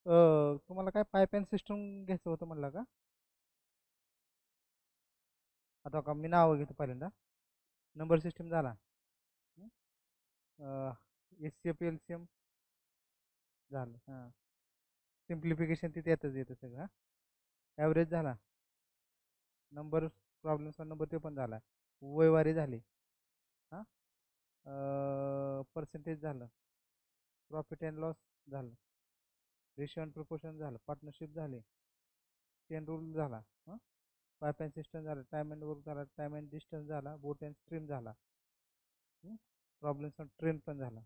तुम्हाला काय pipe and system घ्यायचं होतं म्हणलं का? आता का मी नाव घेतो पहिल्यांदा. नंबर सिस्टम झाला. S C F L C M झालं. हां, सिम्प्लिफिकेशन तिथे येतं सगळं. ॲव्हरेज झाला. नंबर प्रॉब्लेमचा नंबर ते पण झाला. वयवारी झाली. हां, पर्सेंटेज झालं. प्रॉफिट अँड लॉस झालं. रेशो अँड प्रपोर्शन झालं. पार्टनरशिप झाली. चेन रूल झाला. हां, पाईप अँड सिस्टम झालं. टाइम अँड वर्क झाला. टाइम अँड डिस्टन्स झाला. बोट अँड स्ट्रीम झाला. प्रॉब्लेमचा ट्रेंड पण झाला.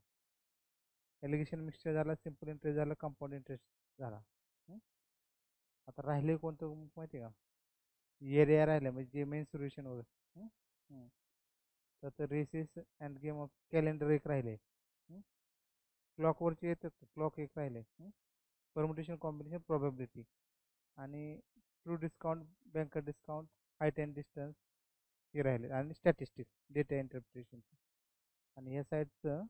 एलिगेशन मिक्सचर झाला. सिम्पल इंटरेस्ट झाला. कंपाऊंड इंटरेस्ट झाला. हं? आता राहिले कोणतं माहिती आहे का? एरिया राहिलं म्हणजे जे मेन सोल्युशन वगैरे. हं? हं. तर races and game of calendar एक राहिले. क्लॉकवरचे येतात, क्लॉक एक राहिले. परमुटेशन कॉम्बिनेशन प्रोबॅबिलिटी आणि true discount, banker discount, height and distance हे राहिले आणि स्टॅटिस्टिक्स, डेटा इंटरप्रिटेशन. आणि ह्या साईडचं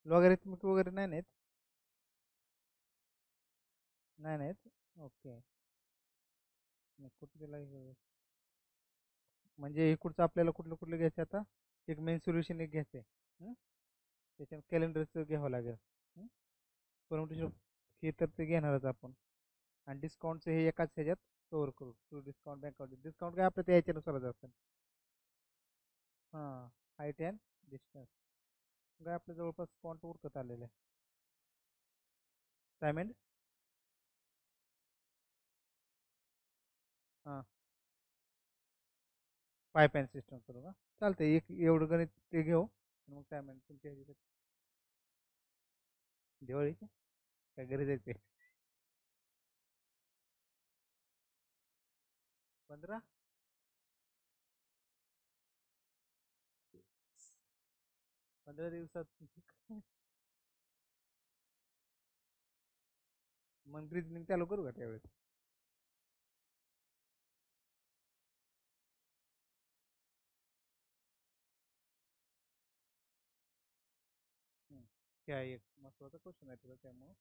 लॉगॅरिथमिक वगैरे नाही नाहीत. नाही नाहीत. ओके. मग कुठे गेला म्हणजे इकडचं आपल्याला कुठलं कुठलं घ्यायचं आता? एक मेन सोल्युशन एक घ्यायचं आहे. त्याच्या कॅलेंडरचं घ्यावं लागेल. परमुटेशन हे तर ते घेणारच आपण. आणि डिस्काउंटचं हे एकाच ह्याच्यात कव्हर करू. टू डिस्काउंट, बँक डिस्काउंट काय आपल्या त्या याच्यानुसारच असतं. हां, हाईट अँड डिस्टन्स काय आपल्या जवळपास फॉन्ट उरकत आलेलं आहे. डायमंड. हां, पाईप अँड सिस्टम करू का? चालतंय, एक एवढं गणित ते घेऊ. मग डायमंड तुमच्या ह्याच्यात दिवाळी काय घरी जायचे? 15 दिवसात. मग रिजनिंग चालू करू का त्यावेळेस? हं. काय एक महत्वाचा क्वेश्चन आहे तुला त्यामुळं.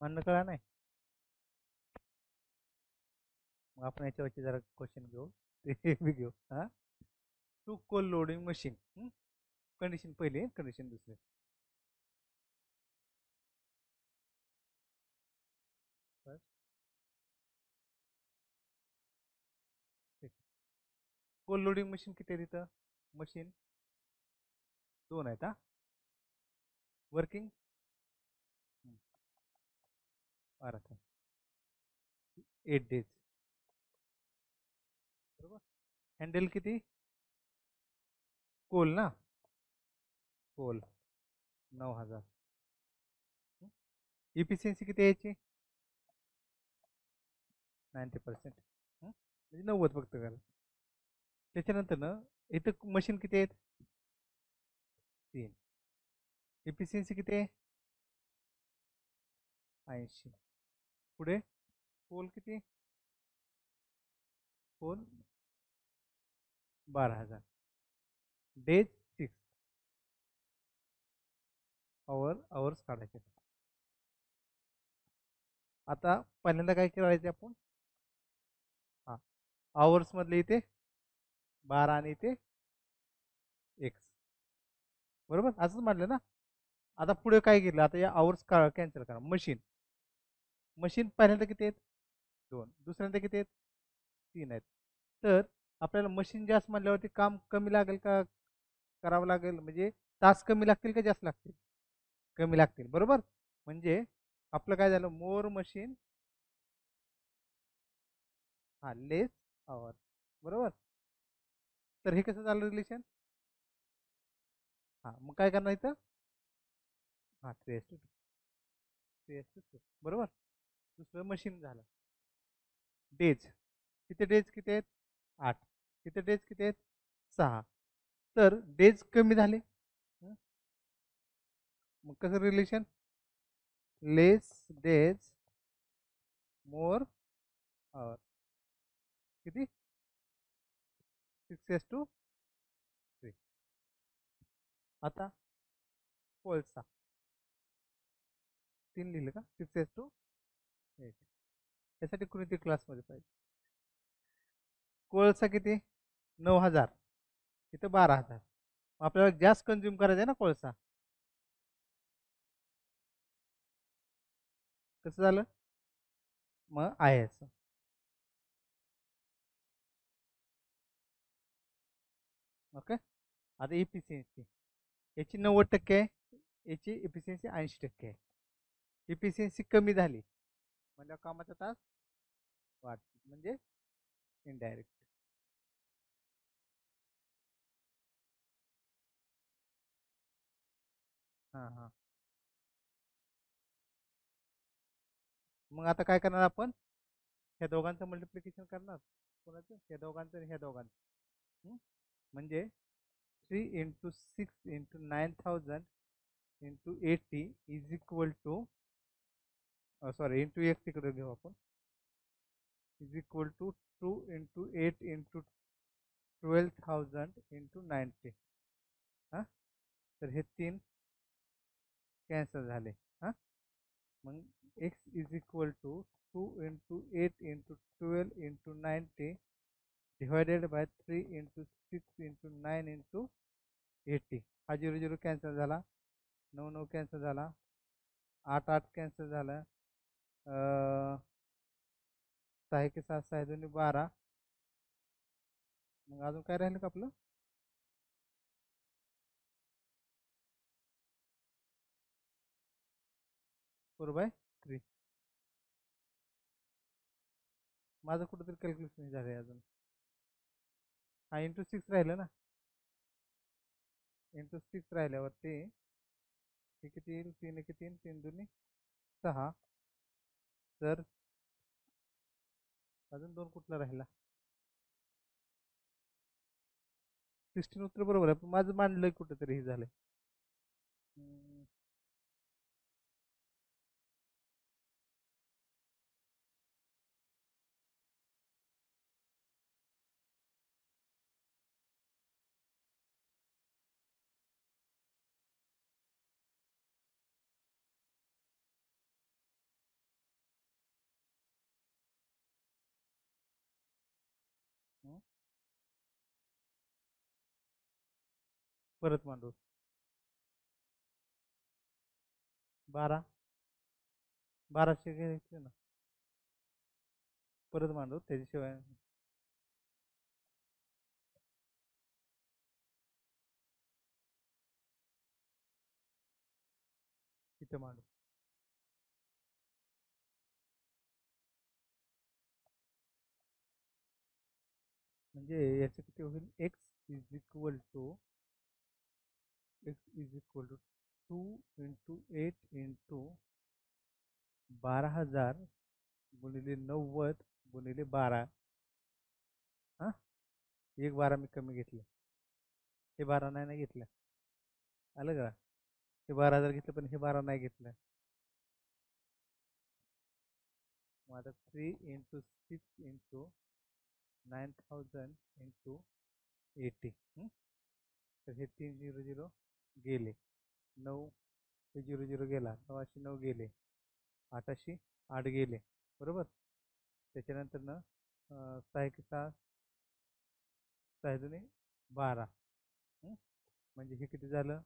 म्हणणं कळा नाही. मग आपण याच्यावरची जरा क्वेश्चन घेऊ ते बी घेऊ. हा, two coal loading machine. Condition पहिली, कंडिशन दुसरी. कोल लोडिंग मशीन किती आहे तिथं? मशीन दोन आहेत. हा, वर्किंग 8 days. बरोबर. हँडल किती? कोल ना, कोल 9,000. इफिशियन्सी किती यायची? 90%. म्हणजे 90 फक्त करा. त्याच्यानंतर ना, इथं मशीन किती आहेत? 3. इफिशियन्सी किती आहे? 80. पुढे पोल किती? पोल 12,000. डेज 6. आवर्स काढायचे. आता पहिल्यांदा काय करायचे आपण? हा, आवर्स मधले इथे 12 आणि इथे एक्स. बरोबर, असंच म्हटलं ना. आता पुढे काय केलं? आता या आवर्स कॅन्सल करा. मशीन मशीन पहिल्यांदा किती आहेत? 2. दुसऱ्यांदा किती आहेत? 3 आहेत. तर आपल्याला मशीन जास्त म्हटल्यावरती काम कमी लागेल का करावं लागेल? म्हणजे तास कमी लागतील का जास्त लागतील? कमी लागतील. बरोबर. म्हणजे आपलं काय झालं? मोर मशीन हा लेस आवर. बरोबर. तर हे कसं झालं रिलेशन? हा, मग काय करणार इथं? हा, 3:2. बरोबर. दुसरं मशीन झालं. डेज, किती डेज किती आहेत? 8. किती डेज किती आहेत? 6. तर डेज कमी झाले. मग कसं रिलेशन? लेस डेज मोर आवर. किती? 6:3. आता कोळसा 3 लिहिलं का? 6:8. यासाठी कुणीतरी क्लासमध्ये पाहिजे. कोळसा किती? 9,000. इथं 12,000. आपल्याला जास्त कंझ्युम करायचं आहे ना कोळसा. कसं झालं? मग आहे असं. ओके. आता इफिशियन्सी याची 90% आहे, याची इफिशियन्सी 80% आहे. इफिशियन्सी कमी झाली म्हणजे कामाचा तास वाढतो, म्हणजे इनडायरेक्ट. हां हां. मग आता काय करणार आपण? ह्या दोघांचं मल्टिप्लिकेशन करणार. कोणाचं? ह्या दोघांचं आणि ह्या दोघांचं. म्हणजे 3 × 6 × 9,000 × 80 is equal to, sorry, into एक तिकडे घेऊ आपण, इज इक्वल टू 2 × 8 × 12,000 × 90. हां, तर हे 3 कॅन्सल झाले. हां, मग X is equal to 2 × 8 × 12 × 90 divided by 3 × 6 × 9 × 80. हा 0 0 कॅन्सल झाला. 9 9 कॅन्सल झाला. 8 8 कॅन्सल झाला. 6 1 7 6 2 12. मग अजून काय राहिलं का आपलं? 4/3. माझं कुठंतरी कॅल्क्युलेशन झालंय अजून. हा, × 6 राहिलं ना. × 6 राहिल्यावरती हे किती येईल? 3 1 3, 3 2 6. तर अजून 2 कुठला राहिला? 16 उत्तर बरोबर आहे, पण माझं मांडलंय कुठेतरी हे झालंय. परत मांडू. 12. 1200 घ्यायचे ना. परत मांडू त्याच्याशिवाय. तिथे मांडू. म्हणजे याचं किती होईल? x इज इक्वल टू 2 × 8 × 12,000 गुणिले 90 गुणिले 12. हा, एक 12 मी कमी घेतलं. हे 12 नाही ना घेतलं. आलं का? हे 12,000 घेतलं पण हे 12 नाही घेतलं. मग आता 3 × 6 × 9,000 × 80. तर हे 3 0 0 गेले. 9 हे 0 0 गेला. 9 गेले. 8 8 गेले. बरोबर. त्याच्यानंतर ना 6 1 6 6 2 12. म्हणजे हे किती झालं?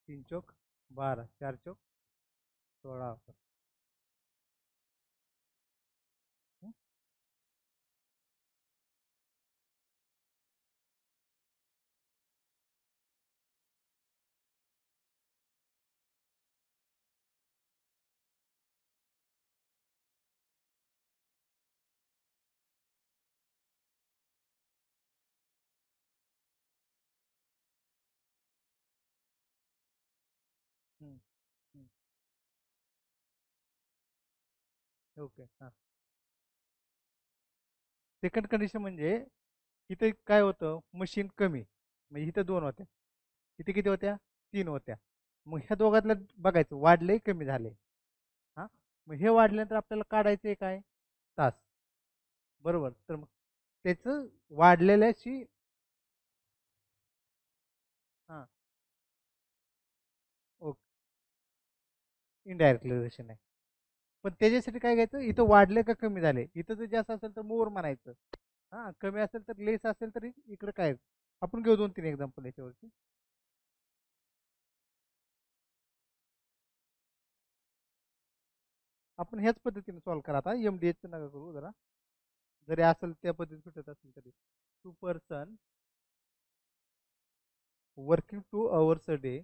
3 चौक 12, 4 चौक 16. ओके. हां, सेकंड कंडिशन म्हणजे इथे काय होतं? मशीन कमी, म्हणजे इथं 2 होत्या. इथे किती होत्या? 3 होत्या. मग ह्या दोघातलं बघायचं वाढले कमी झाले. हा, मग हे वाढल्यानंतर आपल्याला काढायचे काय? तास. बरोबर. तर मग त्याचं वाढलेल्याशी. हां, ओके. इनडायरेक्ट रिलेशन आहे. पण त्याच्यासाठी काय घ्यायचं? इथं वाढले का कमी झाले? इथं जर जास्त असेल तर मोर म्हणायचं. हा, कमी असेल तर लेस असेल तर इकडे काय? आपण घेऊ 2 3 एक्झाम्पल याच्यावरती. आपण ह्याच पद्धतीने सॉल्व्ह करा. आता MDH नका करू जरा. जरी असेल त्या पद्धतीने सुटत असेल तरी. 2 person working 2 hours a day,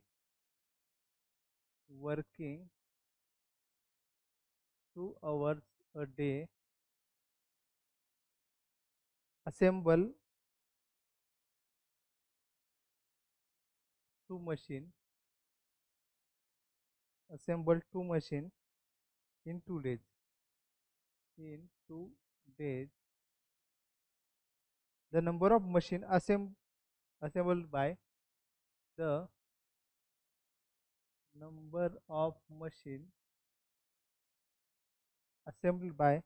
working 2 hours a day, assemble 2 machine, assemble 2 machine in 2 days. In 2 days, the number of machine assembled by the number of machine assembled by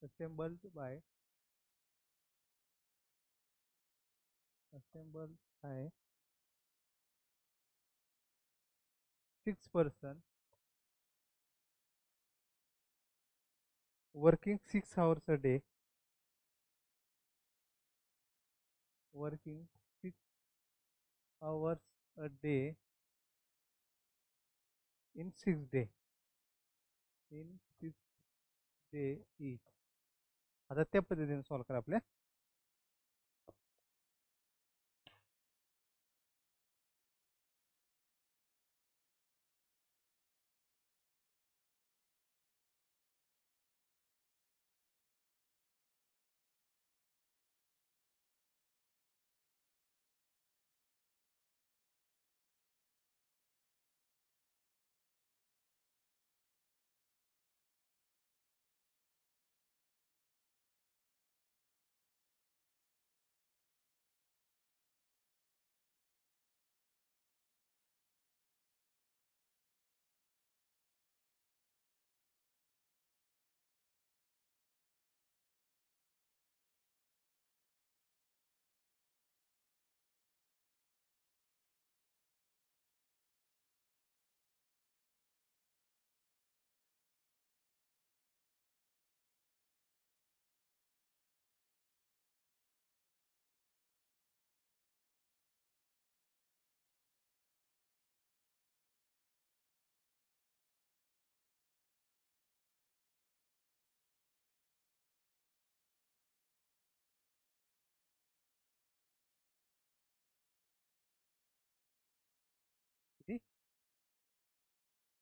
assembled by assembled by 6 person working 6 hours a day, working 6 hours a day in 6 days, in 6 days each. आता त्या पद्धतीने solve करा आपल्या.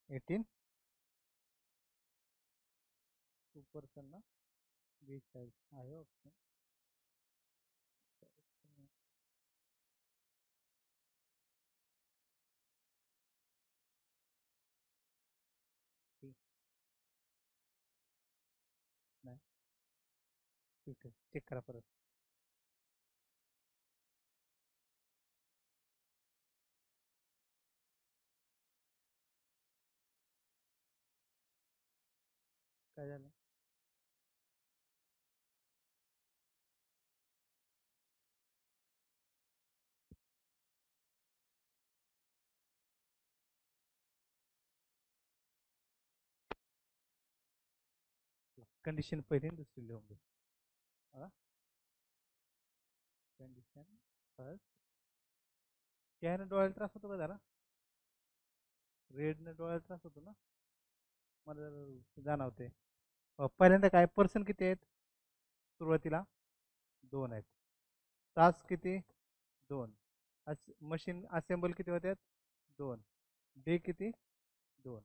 18 2% ना 20 आहे option. नाही ठीक आहे चेक करा परत. काय झालं? कंडिशन पहिली आणि दुसरी लिहून घे. Condition first. त्याने डोळ्याला त्रास होतो का जरा? रेडने डोळ्याला त्रास होतो ना? मला जाणवते. पहिल्यांदा काय पर्सन किती आहेत सुरुवातीला? 2 आहेत. तास किती? 2. मशीन असेंबल किती होत्यात? 2. डे किती? 2.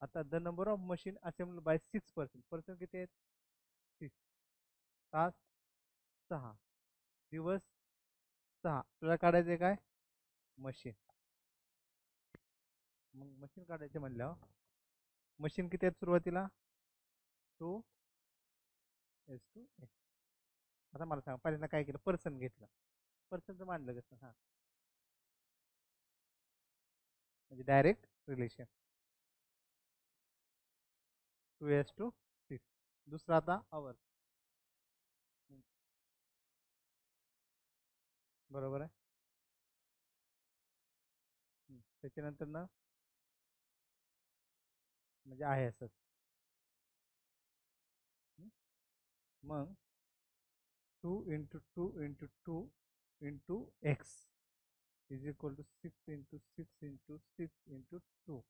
आता the number of machine assemble by 6%. Person किती आहेत? 6. तास 6. दिवस 6. आपल्याला काढायचे काय? मशीन. मग मशीन काढायचे म्हणल्यावर मशीन किती आहेत सुरुवातीला? 2 टू. आता मला सांगा पहिल्यांदा काय केलं? पर्सन घेतलं. पर्सनचं मांडलं कसं? हा म्हणजे डायरेक्ट रिलेशन 2:6. दुसरा आता आवर. बरोबर आहे. त्याच्यानंतर ना म्हणजे आहे असंच. मग 2 into 2 into 2 into x is equal to 6 into 6 into 6 into 2.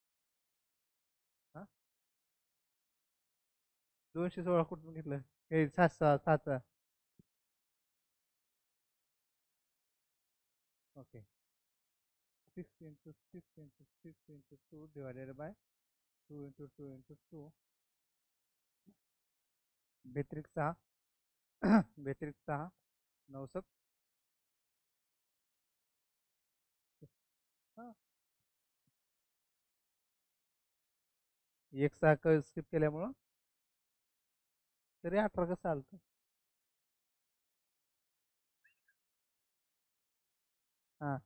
हा 216 कुठून घेतलं? हे 7 okay. 6 into 6 into 6 into 2 divided by 2 into 2 into 2 बेत्रिक 6 बेत्रिक 6 9 हा एक 6 स्किप केल्यामुळं तरी 18 कसं आलं? हा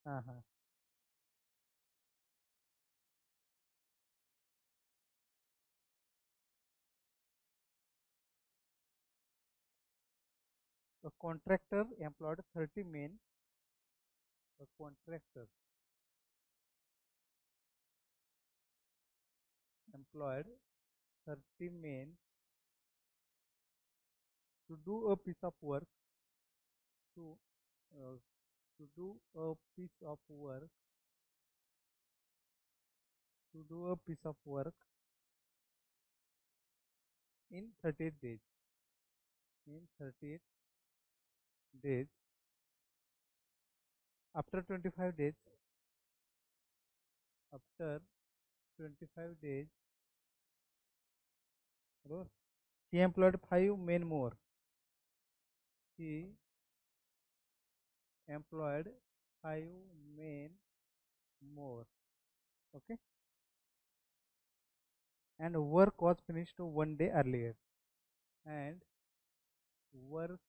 हा हा A contractor employed 30 men. A contractor employed 30 men to do a piece of work to uh, to do a piece of work to do a piece of work in 38 days. In 38 days. After 25 days. After 25 days. He employed 5 men more. He employed 5 men more. Okay. And work was finished 1 day earlier. And work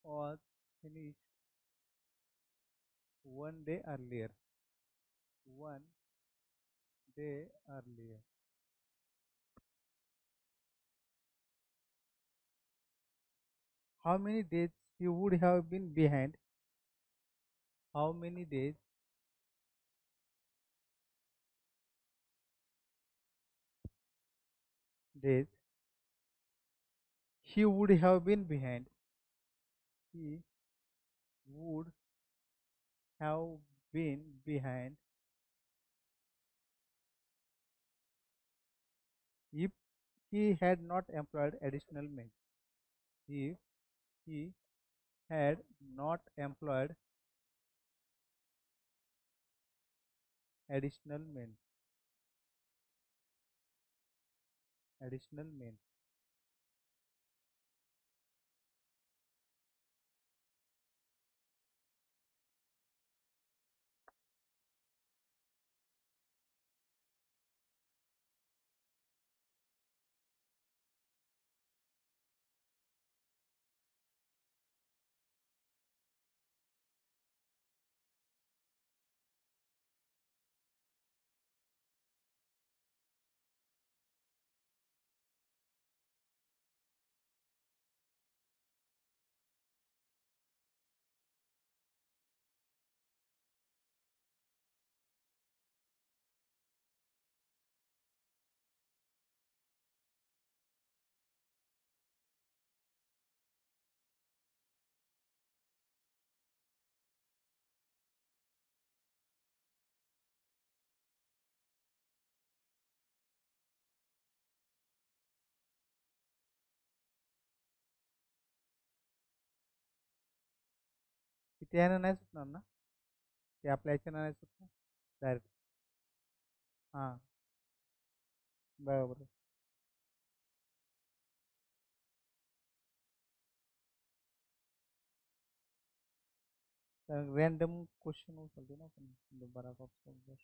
was finished 1 day earlier. 1 day earlier. How many days he would have been behind? How many days he would have been behind? He would have been behind if he had not employed additional men. If he had not employed additional men. Additional men. किती आहे नाही सुटणार ना ते आपल्या याच्यानं नाही सुटणार direct. हां बरोबर. रॅन्डम क्वेश्चन उचलते ना आपण बराच ऑप्शन.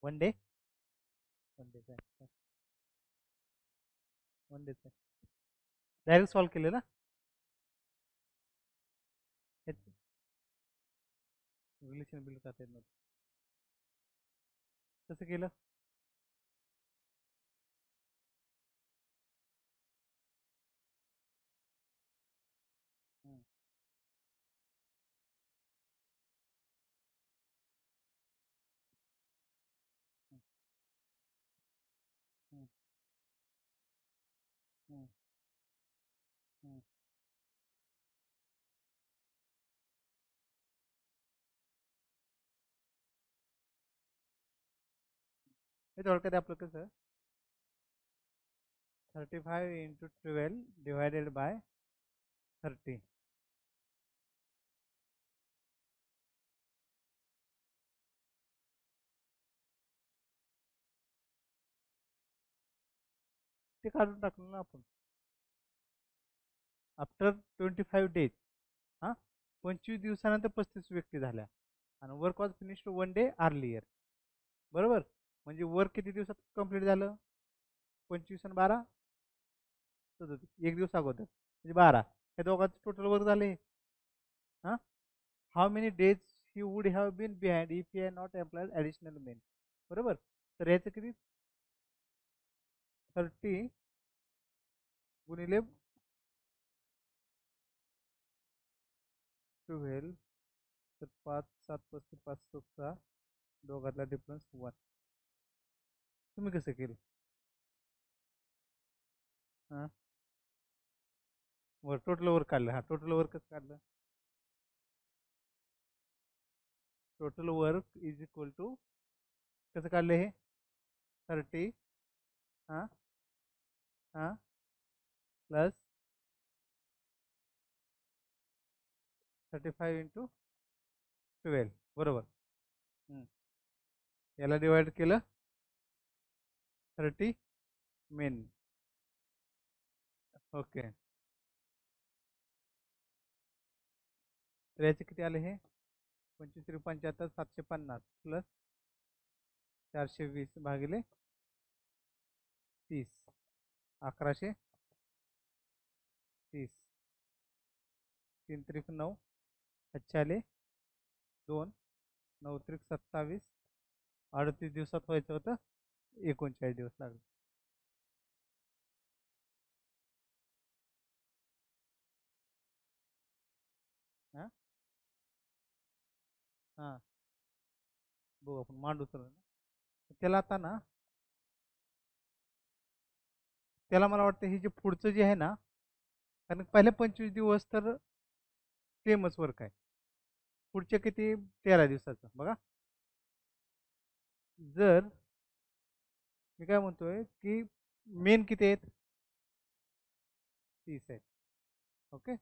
One day. वन डेच आहे. वन डेच आहे. डायरेक्ट सॉल्व केलं ना. रिलेशन बिल्ड करता येत नव्हतं. कसं केलं. हम्म, हम्म, हम्म, हम्म, हम्म. हे थोडक्यात आपलं कसं 35 × 12 डिवायडेड बाय 30. ते काढून टाकलं ना आपण. आफ्टर 25 days, हा 25 दिवसानंतर 35 व्यक्ती झाल्या आणि work was finished 1 day earlier. बरोबर, म्हणजे वर्क किती दिवसात कंप्लीट झालं? 25 आणि 12 37, 1 दिवस अगोदर म्हणजे 12. हे दोघांचं टोटल वर्क झाले. हा, how many days he would have been behind if he had not employed additional men. बरोबर, तर याचं किती? 30 गुणिले 12, तर 5 7 5 5 6 दोघातला डिफरन्स 1. तुम्ही कसं केलं? हां, वर टोटल वर्क काढलं. हां, टोटल वर्क कसं काढलं? Total work is equal to कसं काढलं हे? 30, हां हां, प्लस 35 इंटू 12. बरोबर. हं. याला डिवाइड केलं 30 मेन. ओके, तर याचे किती आले हे? 25 × 75 750 प्लस 420 भागिले 30 1130. 3 त्रिक 9, अच्छे आले 2, 9 त्रिक 27, 38 दिवसात व्हायचं होतं, 39 दिवस लागले. हां हां, बघू आपण मांडू तर त्याला आता ना, त्याला मला वाटतं हे जे पुढचं जे आहे ना, कारण पहिले 25 दिवस तर सेमच वर्क आहे. पुढचे किती? 13 दिवसाचं बघा. जर मी काय म्हणतोय की मेन किती आहेत? 30 आहेत. ओके,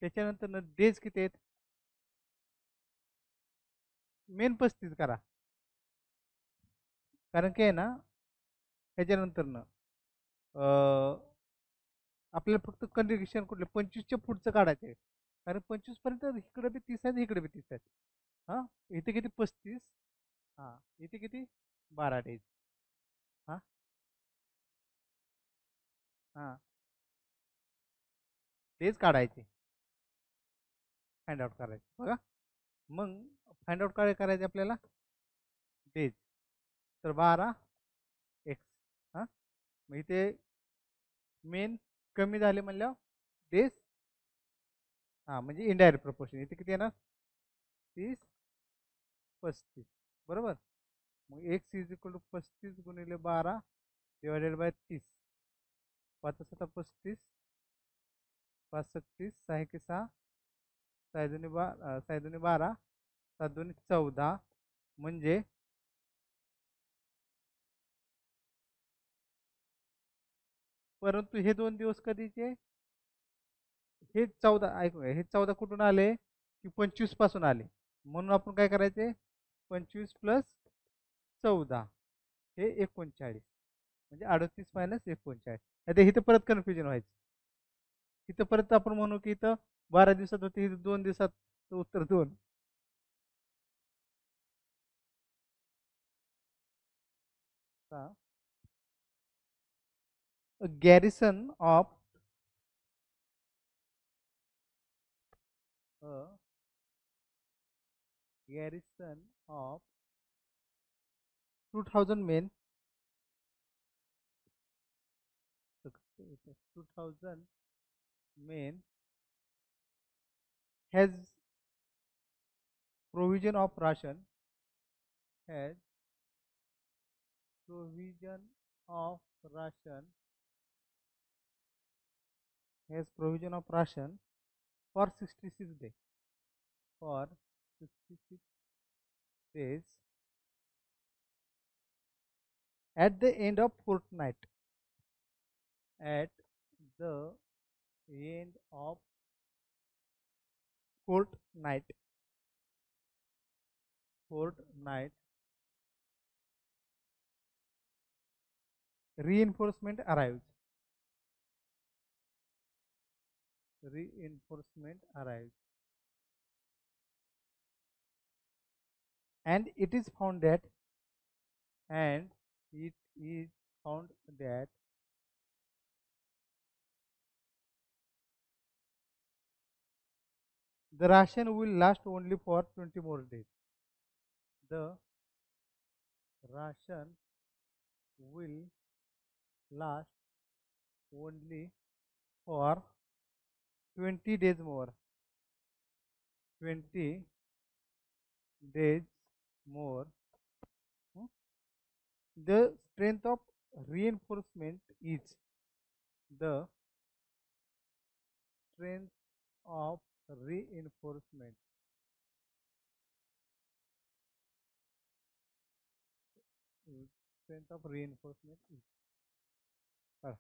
त्याच्यानंतर डेज किती आहेत? मेन 35 करा, कारण की आहे ना ह्याच्यानंतर ना आपल्याला फक्त कंडिशन कुठले 25च्या पुढचं काढायचं आहे. कारण 25 पर्यंत इकडे बी 30 आहेत, इकडे बी 30 आहेत. हा, इथे किती? 35. हा, इथे किती? 12 days. हा हा, डेज काढायचे, फाइंड आउट करायचे बघा. मग फाइंड आउट काय करायचे आपल्याला? डेज. तर 12x. हा, मग इथे मेन कमी झाले म्हणल्यावर डेज, हा म्हणजे इनडायरेक्ट प्रपोर्शन. इथे किती येणार? 30 35. बरोबर, मग एक्स इज इक्वल टू 35 गुणिले 12 डिवायडेड बाय 30. 5 7 35, 5 36, 6 1 6, 6 2 12, 7 2 14. म्हणजे परंतु हे 2 दिवस कधीचे? हे 14, ऐक, हे 14 कुठून आले? की 25 पासून आले. म्हणून आपण काय करायचे? 25 प्लस 14 हे 39, म्हणजे 38 मायनस 39. आता इथं परत कन्फ्युजन व्हायचं. इथं परत आपण म्हणू की इथं 12 दिवसात होते, इथं 2 दिवसात, उत्तर 2. गॅरिसन of garrison of 2000 men, 2000 men has provision of ration, has provision of ration, has provision of ration for 66 days, for 66 days at the end of fortnight, at the end of fortnight, fortnight, reinforcement arrives. reinforcement arrived, and it is found that and it is found that the ration will last only for 20 more days. The ration will last only for 20 days more. 20 days more. Hmm? The strength of reinforcement is the strength of reinforcement. Strength of reinforcement is. uh,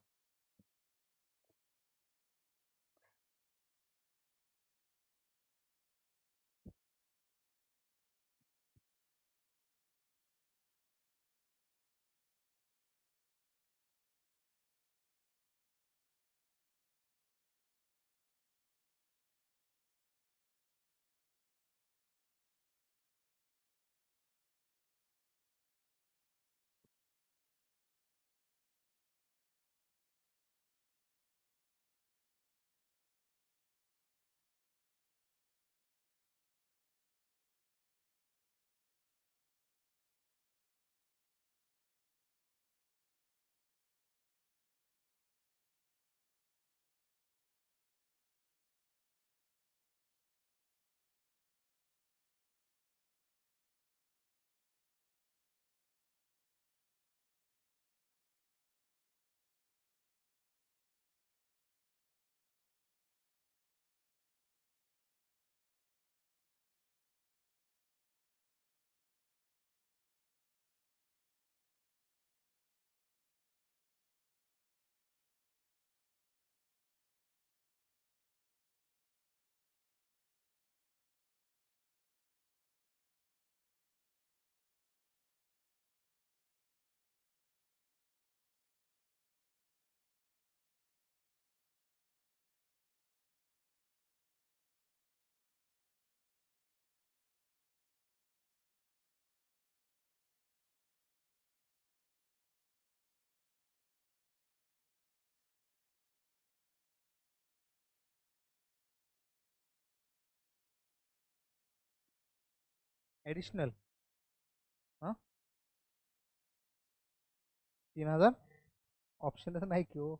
Additional. 3000 ऑप्शनच नाही की हो.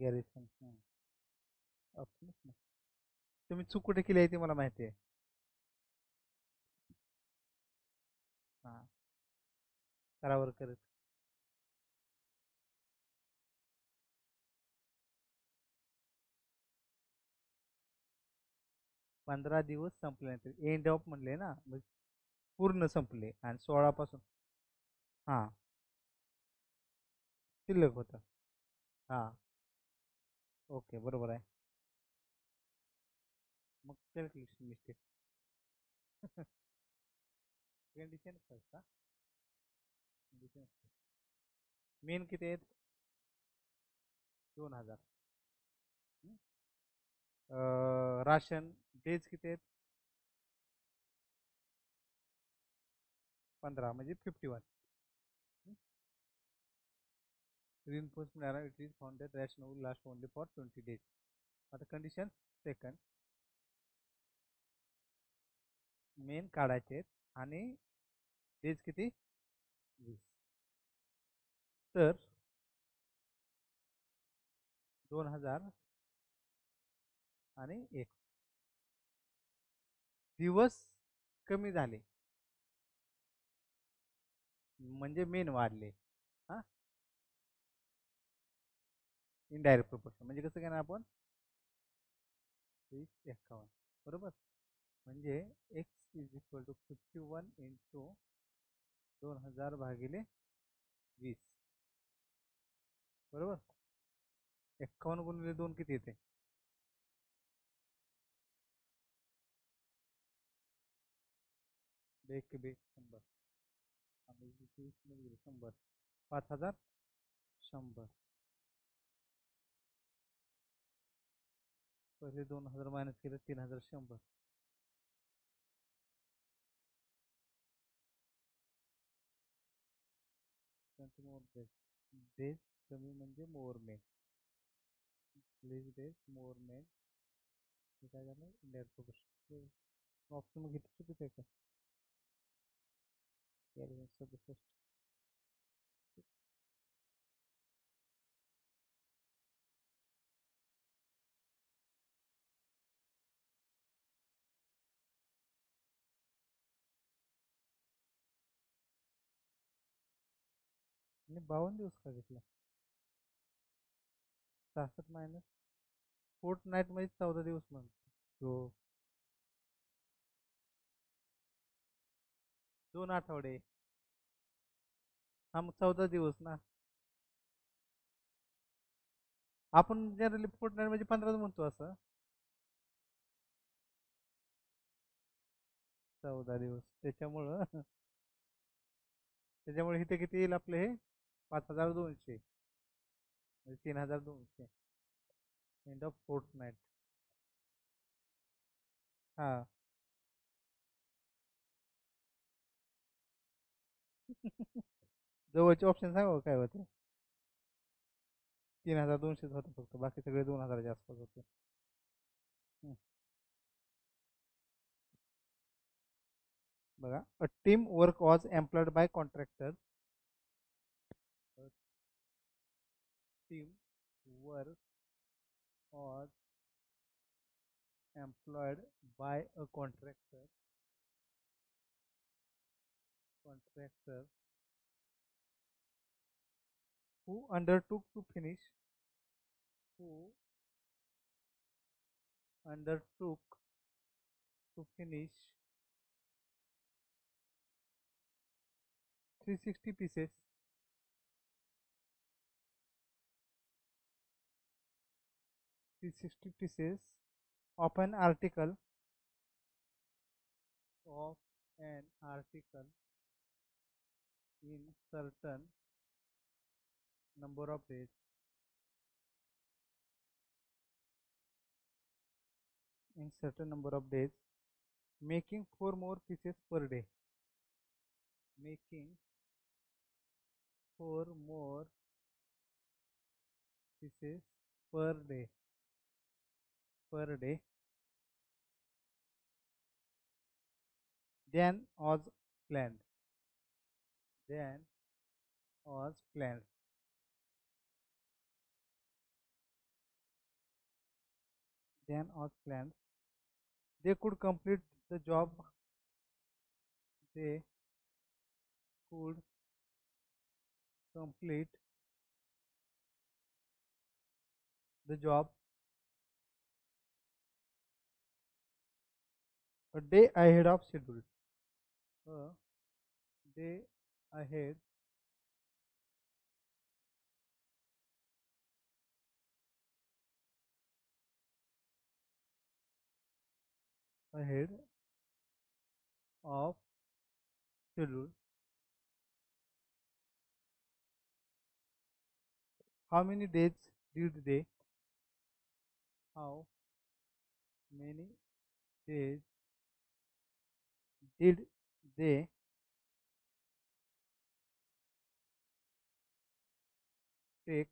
गॅरेजन ऑप्शनच नाही. तुम्ही चूक कुठे केली आहे ती मला माहिती आहे. हा, करावर करत. 15 दिवस संपल्यानंतर एंड ऑफ म्हणले ना, पूर्ण संपले आणि 16 पासून. हा, शिल्लक होतं. हा, ओके, बरोबर आहे. मग कॅल्क्युलेशन मिस्टेक. कंडिशन का कंडिशन. मेन किती आहेत? 2000. राशन डेज किती आहेत? 15 म्हणजे 51. Reinforcement it is found that ration will last only for 20 days. आता कंडिशन सेकंड, मेन काढायचे आहेत आणि डेज किती? 20. तर 2000 आणि 1 दिवस कमी झाले म्हणजे मेन वाढले. हा, इनडायरेक्ट प्रोपोर्शन म्हणजे कसं घेणार आपण? 51, बरोबर. म्हणजे X is equal to 51 into 2000 भागिले 20, बरोबर. 51 गुणिले 2 किती येते? 100. 100, 5100. पहिले 2000 मायनस केलं 3100. More days. डेज कमी म्हणजे more men. Please days more men. हे काय झालं इंडिया प्रोफेशन. ऑप्शन मग घेतलं चुकीचं आहे का? 67. आणि 52 दिवस का घेतला? 66 मायनस फोर्ट नाईट मध्ये 14 दिवस म्हणतो. हो. 2 आठवडे. हा मग 14 दिवस ना. आपण जनरली फोर्ट नाईट म्हणजे 15 म्हणतो असं. 14 दिवस त्याच्यामुळं. त्याच्यामुळे इथे किती येईल आपले हे 5200 म्हणजे 3200. End of fort night. हा. जवळचे ऑप्शन सांगा काय होते. 3200 होते फक्त, बाकी सगळे 2000च्या आसपास होते. हम्म. बघा, a team work was employed by contractor. Team work was employed bye a contractor who undertook to finish who undertook to finish 360 pieces 360 pieces of an article of an article in certain number of days. In certain number of days, making 4 more pieces per day. Making 4 more pieces per day. Per day. Than was planned. Than was planned. Than was planned. They could complete the job. They could complete the job a day ahead of schedule. A day ahead ahead of schedule. How many days did they? How many days did they take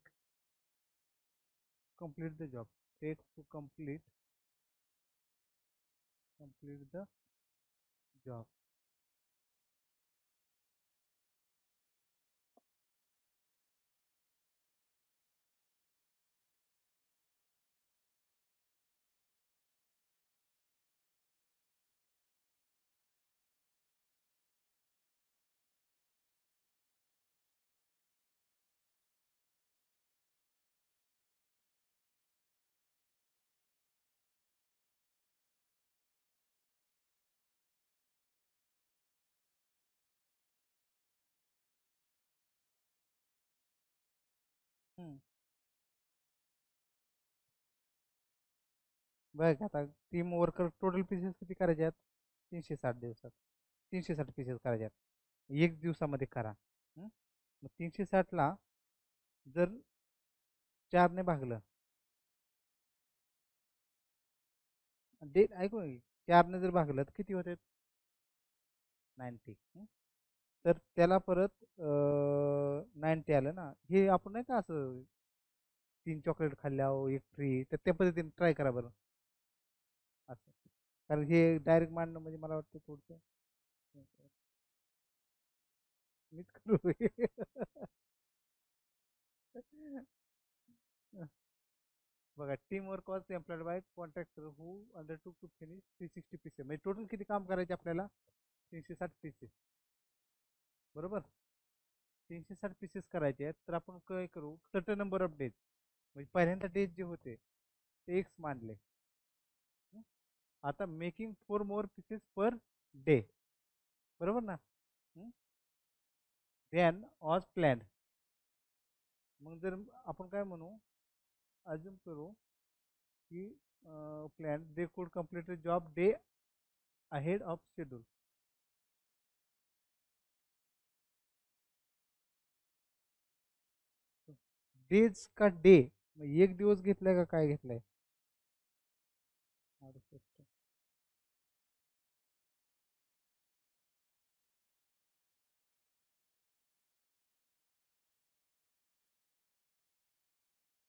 complete the job? Take to complete the job. हम्म. बघ आता team worker total pieces किती करायचे आहेत? 360 दिवसात 360 pieces करायचे आहेत. 1 दिवसामध्ये करा. मग 360ला जर 4ने भागलं डे ऐकून घे. 4 ने जर भागलं तर किती होते? 90. तर त्याला परत 90 आलं ना. हे आपण नाही का असं 3 चॉकलेट खाल्ल्यावर एक फ्री, तर त्या पद्धतीने ट्राय करा बरं. असं, कारण हे डायरेक्ट मांडणं म्हणजे मला वाटतं थोडंसं मीच करू. बघा, team work was employed by contractor who undertook to finish 360 pieces. म्हणजे टोटल किती काम करायचे आपल्याला? 360 पीसेस. बरोबर. 360 पीसेस करायचे आहेत, तर आपण काय करू? सर्टन नंबर ऑफ डेज, म्हणजे पहिल्यांदा डेज जे होते ते एक्स मानले. हं? आता making 4 more pieces per day. बरोबर ना? Than was planned. मग जर आपण काय म्हणू, अज्युम करू की plan they could complete job day ahead of schedule. Days का डे? एक दिवस घेतलाय का काय घेतलाय? 68.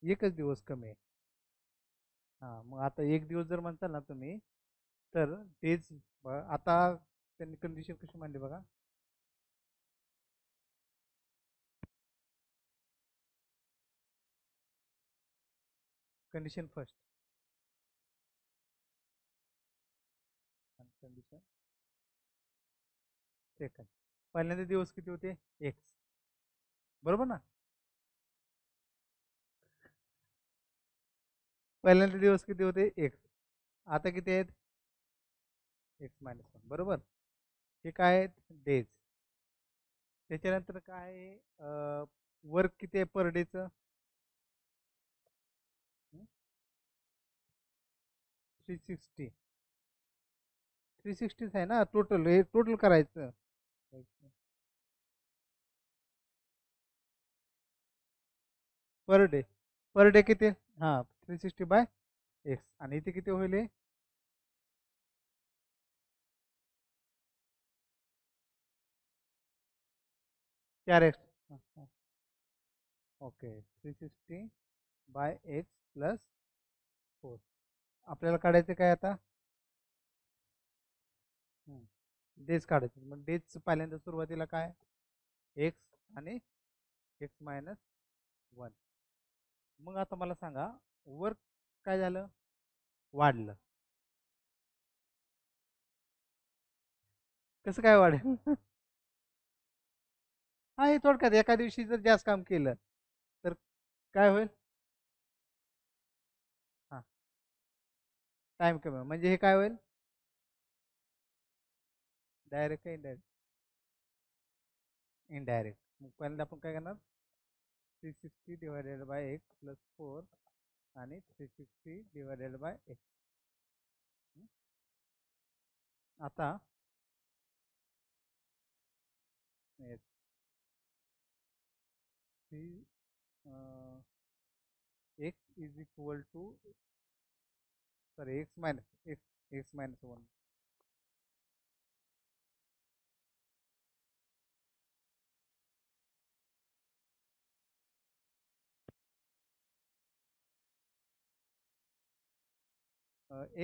एकच दिवस कमी आहे. हा, मग आता एक दिवस जर म्हणताल ना तुम्ही, तर डेज, आता त्यांनी कंडिशन कशी मांडली बघा. Condition first, condition second. पहिल्यांदा दिवस किती होते? एक्स. बरोबर ना? पहिल्यांदा दिवस किती होते? एक्स. आता किती आहेत? x-1. बरोबर. हे काय आहेत? डेज. त्याच्यानंतर काय आहे? वर्क किती आहे पर डेचं? 360. 360 आहे ना टोटल, हे टोटल करायचं. Per day. पर डे किती? हा, 360/x. आणि इथे किती होईल? 4x. Okay, 360/x+4. आपल्याला काढायचं काय आता? डेज काढायचे. मग डेज पहिल्यांदा सुरुवातीला काय? एक्स आणि x-1. मग आता मला सांगा, वर्क काय झालं? वाढलं. कसं काय वाढेल? हा, हे थोडक्यात एका दिवशी जर जास्त काम केलं तर काय होईल? हा, टाइम कमी, म्हणजे हे काय होईल? डायरेक्ट का इनडायरेक्ट? इनडायरेक्ट. मग पहिल्यांदा आपण काय करणार? 360/x+4 आणि 360/x. आता X is equal to, sorry, x-1.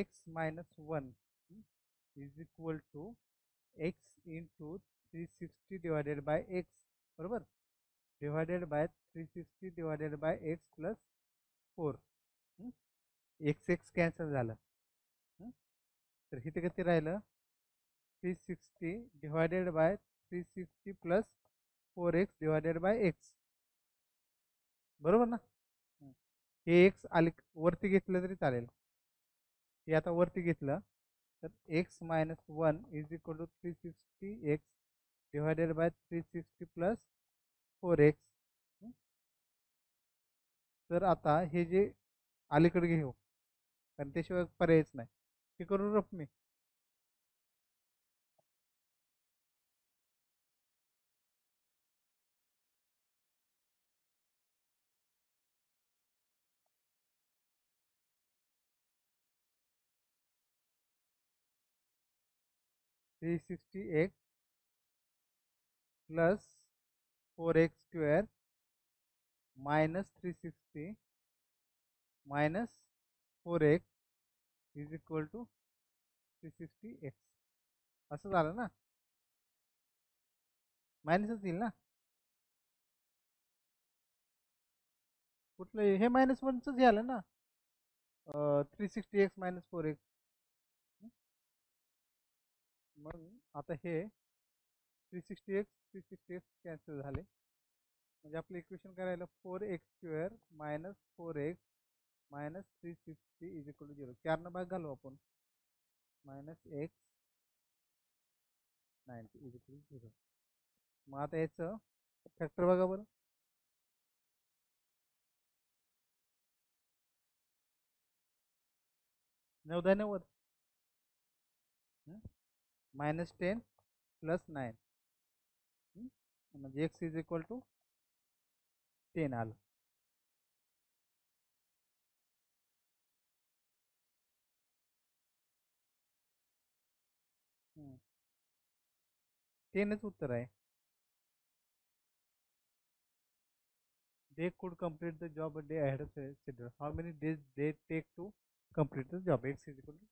x-1 is equal to X into 360/x. बरोबर. Divided by 360/x+4. X X cancel झालं. हं? तर इथे किती राहिलं? 360 divided by 360 plus 4x divided by X. बरोबर ना? हं. हे एक्स आले वरती घेतलं तरी चालेल. हे आता वरती घेतलं तर x-1 is equal to 360x divided by 360 plus 4x. तर आता हे जे अलीकडे घेऊ, कारण त्याशिवाय पर्यायच नाही. हे करून rough me. 360x plus 4x square minus 360 minus 4x is equal to 360x. असं झालं ना, मायनसच येईल ना. कुठलं हे मायनस वनच झालं ना, 360x मायनस 4x. मग आता हे 360x कॅन्सल झाले, म्हणजे आपलं इक्वेशन काय राहिलं, 4x² minus 4x minus 360 is equal to 0. 4 भाग घालू आपण, minus X 90 is equal to 0. मग आता याचं फॅक्टर बघा बरं. नवदा 90 -10 + 9 म्हणजे एक्स इज इक्वल टू 10 आलं. टेनच उत्तर आहे. They could complete the job a day ahead of schedule. How many days they take to complete the job? X is equal to